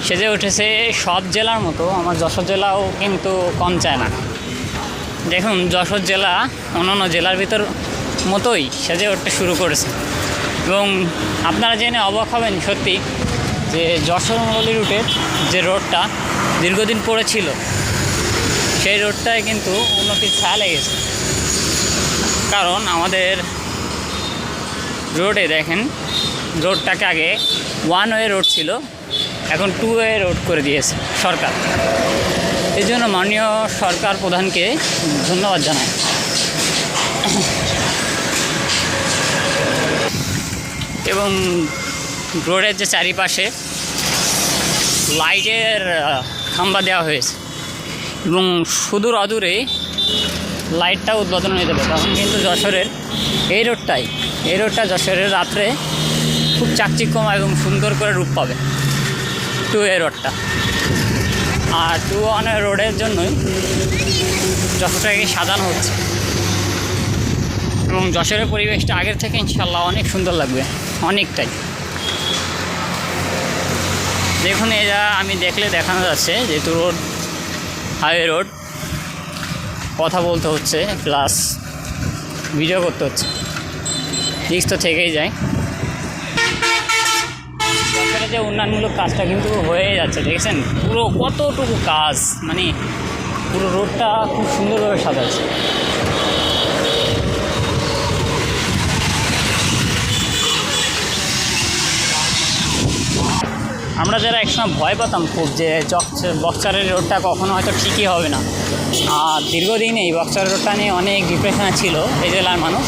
সেজে উঠেছে সব জেলার মতো আমার যশোর জেলাও কিন্তু কম চায় না। দেখুন যশোর জেলা অন্যান্য জেলার ভিতর মতোই সেজে উঠতে শুরু করেছে এবং আপনারা জেনে অবাক হবেন সত্যি যে যশোর মৌলী রুটের যে রোডটা দীর্ঘদিন পড়েছিল সেই রোডটায় কিন্তু উন্নতির ছায়া লেগেছে। কারণ আমাদের রোডে দেখেন রোডটাকে আগে ওয়ান ওয়ে রোড ছিল, এখন টু ওয়ে রোড করে দিয়েছে সরকার। এই জন্য মাননীয় সরকার প্রধানকে ধন্যবাদ জানাই। এবং রোডের যে চারিপাশে লাইটের খাম্বা দেওয়া হয়েছে এবং সুদূর অদূরে লাইটটা উদ্বোধন হয়ে যাবে। তখন কিন্তু যশোরের এই রোডটা যশোরের রাত্রে খুব চাকচিক্যময় এবং সুন্দর করে রূপ পাবে টু ওয়ে রোডটা। আর টু ওয়ান রোডের জন্যই যশোরটাকে সাজানো হচ্ছে এবং যশোরের পরিবেশটা আগের থেকে ইনশাল্লাহ অনেক সুন্দর লাগবে, অনেকটাই। দেখুন এটা আমি দেখলে দেখানো যাচ্ছে যেহেতু রোড হাইওয়ে রোড, কথা বলতে হচ্ছে প্লাস ভিডিও করতে হচ্ছে, রিস্ক তো থেকেই যায়। যশোরে যে উন্নয়নমূলক কাজটা কিন্তু হয়ে যাচ্ছে, দেখছেন পুরো কতটুকু কাজ, মানে পুরো রোডটা খুব সুন্দরভাবে সাজাচ্ছে। আমরা যারা একসময় ভয় পেতাম খুব যে বক্সারের রোডটা কখনো হয়তো ঠিকই হবে না, আর দীর্ঘদিন এই বক্সার রোডটা নিয়ে অনেক ডিপ্রেশনে ছিল এই জেলার মানুষ।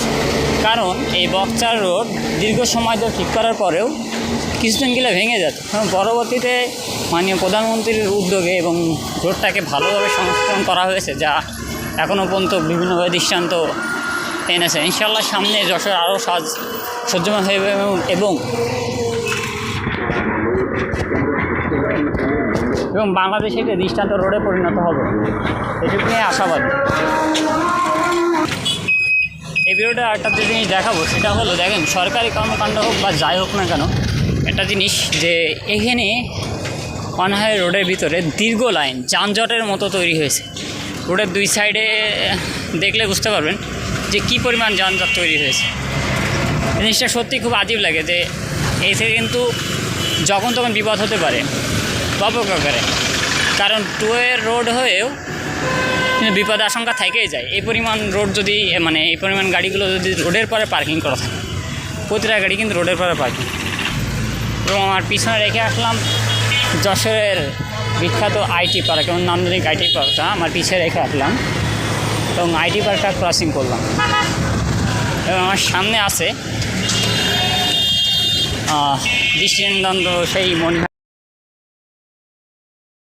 কারণ এই বক্সার রোড দীর্ঘ সময় ধরে ঠিক করার পরেও কিছুদিন গেলে ভেঙে যেত। পরবর্তীতে মাননীয় প্রধানমন্ত্রীর উদ্যোগে এবং রোডটাকে ভালোভাবে সংস্করণ করা হয়েছে, যা এখনও পর্যন্ত বিভিন্নভাবে দৃষ্টান্ত এনেছে। ইনশাল্লাহ সামনে যশোর আরও সহ্যমান হয়ে এবং বাংলাদেশে একটা দৃষ্টান্ত রোডে পরিণত হবে, এটুকু নিয়ে আশাবাদী। এই ভিডিওটা একটা যে জিনিস দেখাবো সেটা হলো, দেখেন সরকারি কর্মকাণ্ড হোক বা যাই হোক না কেন, একটা জিনিস যে এখানে অনাহারে রোডের ভিতরে দীর্ঘ লাইন যানজটের মতো তৈরি হয়েছে। রোডের দুই সাইডে দেখলে বুঝতে পারবেন যে কী পরিমাণ যানজট তৈরি হয়েছে। জিনিসটা সত্যি খুব আজীব লাগে যে এই থেকে কিন্তু যখন তখন বিপদ হতে পারে ব্যাপক আকারে। কারণ টু ওয়ে রোড হয়েও কিন্তু বিপদের আশঙ্কা থেকেই যায়। এই পরিমাণ রোড যদি এই পরিমাণ গাড়িগুলো যদি রোডের পরে পার্কিং করা থাকে, প্রতিটা গাড়ি কিন্তু রোডের পরে পার্কিং। এবং আমার পিছনে রেখে আসলাম যশোরের বিখ্যাত আইটি পার্ক এবং নান্দনিক আইটি পার্কটা আমার পিছিয়ে রেখে আসলাম এবং আইটি পার্কটা ক্রসিং করলাম। এবং আমার সামনে আছে দৃষ্টিনন্দন সেই মন